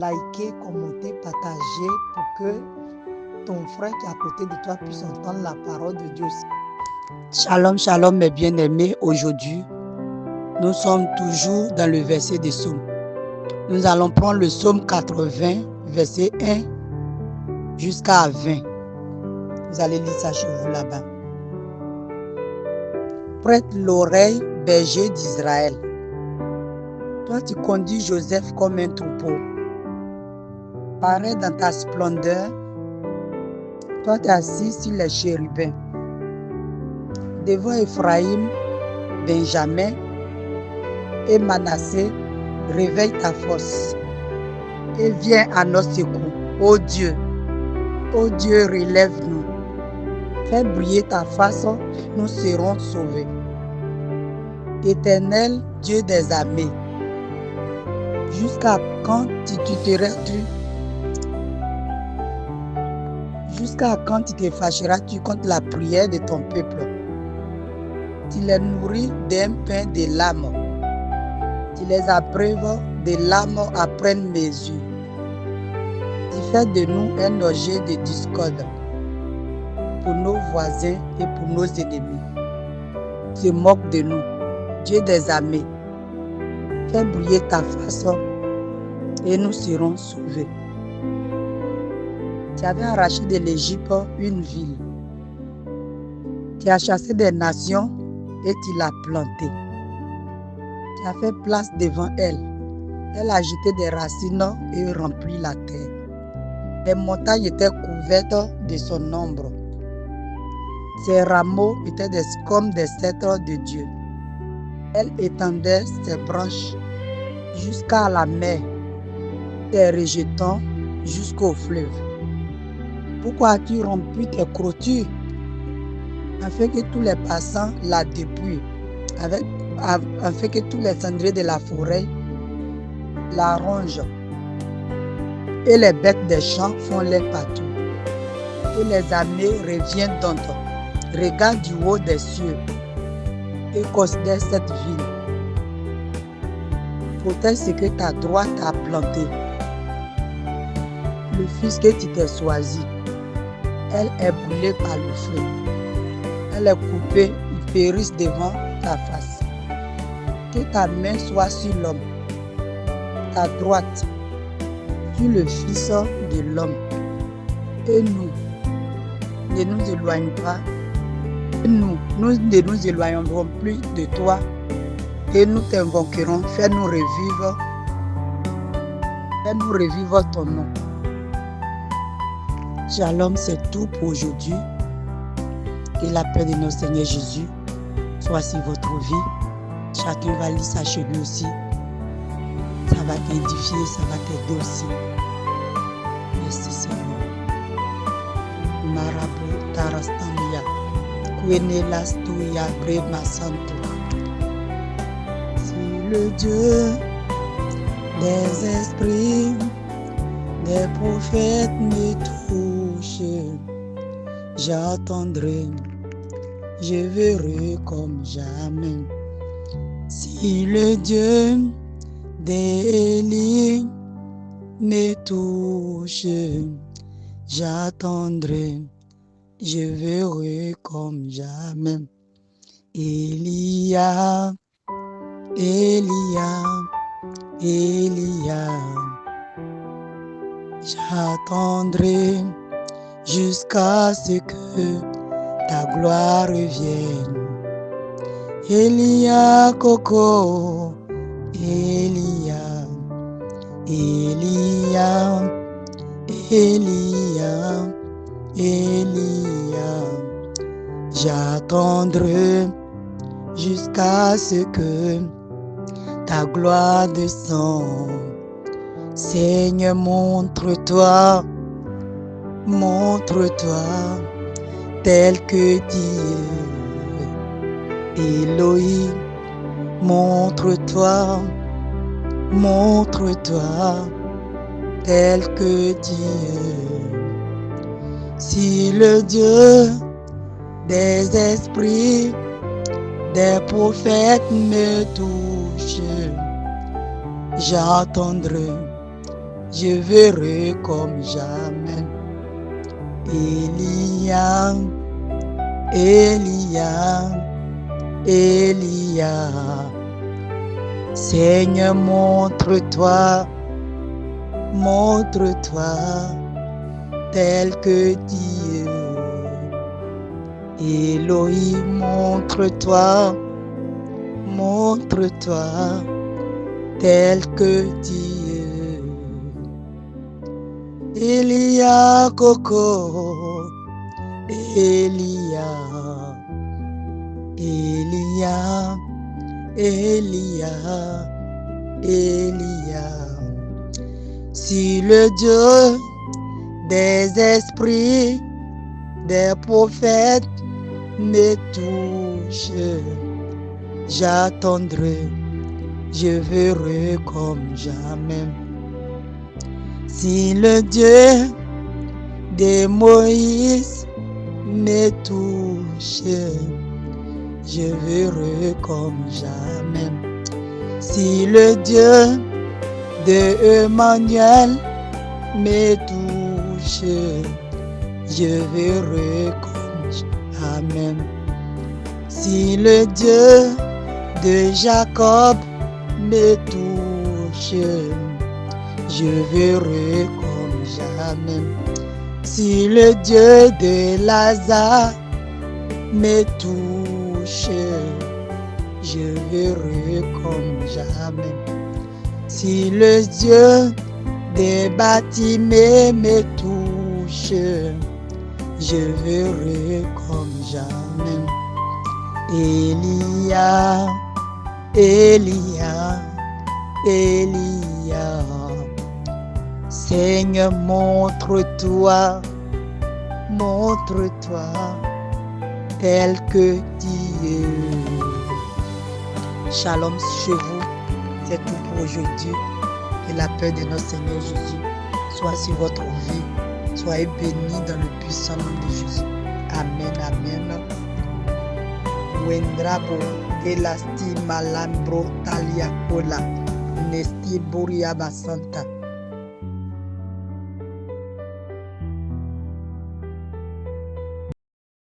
liker, commenter, partager pour que ton frère qui est à côté de toi puisse entendre la parole de Dieu. Shalom, shalom mes bien-aimés. Aujourd'hui, nous sommes toujours dans le verset des psaumes. Nous allons prendre le psaume 80, verset 1 jusqu'à 20. Vous allez lire ça chez vous là-bas. Prête l'oreille, berger d'Israël. Toi, tu conduis Joseph comme un troupeau. Parais dans ta splendeur. Toi, tu es assis sur les chérubins. Devant Ephraïm, Benjamin et Manassé, réveille ta force et viens à notre secours. Ô Dieu, relève-nous. Fais briller ta face, nous serons sauvés. Éternel Dieu des armées, jusqu'à quand tu te fâcheras-tu contre la prière de ton peuple? Tu les nourris d'un pain de larmes. Tu les abreuves de larmes après mes yeux. Tu fais de nous un objet de discorde pour nos voisins et pour nos ennemis. Tu te moques de nous, Dieu des armées. Fais briller ta face et nous serons sauvés. Tu avais arraché de l'Égypte une ville. Tu as chassé des nations et tu l'as plantée. Tu as fait place devant elle. Elle a jeté des racines et rempli la terre. Les montagnes étaient couvertes de son ombre. Ses rameaux étaient comme des cèdres de Dieu. Elle étendait ses branches jusqu'à la mer, ses rejetons jusqu'au fleuve. Pourquoi as-tu rompu tes clôtures afin que tous les passants la dépouillent, afin que tous les cendriers de la forêt la rongent, et les bêtes des champs font les partout, et les armées reviennent donc. Regarde du haut des cieux et considère cette ville. Protège ce que ta droite a planté, le fils que tu t'es choisi. Elle est brûlée par le feu. Elle est coupée, ils périssent devant ta face. Que ta main soit sur l'homme, ta droite sur le fils de l'homme. Et nous, ne nous éloignons pas. Nous ne nous éloignerons plus de toi et nous t'invoquerons. Fais-nous revivre ton nom. Shalom, c'est tout pour aujourd'hui. Que la paix de notre Seigneur Jésus soit sur votre vie. Chacun va lire ça chez lui aussi. Ça va t'édifier, ça va t'aider aussi. Merci Seigneur. Marabu Tarastamia. Kwenelastuya Brema Santo. Si le Dieu des esprits, des prophètes me touche, j'attendrai, je verrai comme jamais. Si le Dieu d'Élie me touche, j'attendrai, je verrai comme jamais. Elia, j'attendrai jusqu'à ce que ta gloire revienne. Elia, Coco, Elia, j'attendrai jusqu'à ce que ta gloire descende. Seigneur, montre-toi tel que Dieu. Elohim, montre-toi tel que Dieu. Si le Dieu des esprits, des prophètes me touche, j'attendrai, je verrai comme jamais. Elia, Elia, Elia, Seigneur, montre-toi tel que Dieu. Elohim, montre-toi tel que Dieu. Elia, Coco, Elia, Elia, Elia, Elia. Si le Dieu des esprits, des prophètes me touche, j'attendrai, je verrai comme jamais. Si le Dieu de Moïse me touche, je verrai comme jamais. Si le Dieu de Emmanuel me touche, je verrai comme jamais. Si le Dieu de Jacob me touche, je verrai comme jamais. Si le Dieu de Lazare me touche, je verrai comme jamais. Si le Dieu de Bartimée me touche, je verrai comme jamais. Elia, Elia, Elia, Seigneur, montre-toi tel que Dieu. Shalom chez vous, c'est tout pour aujourd'hui. Que la paix de notre Seigneur Jésus soit sur votre vie. Soyez bénis dans le puissant nom de Jésus. Amen, amen. Wendrabo elasti malambro talia kola nesti boria basanta.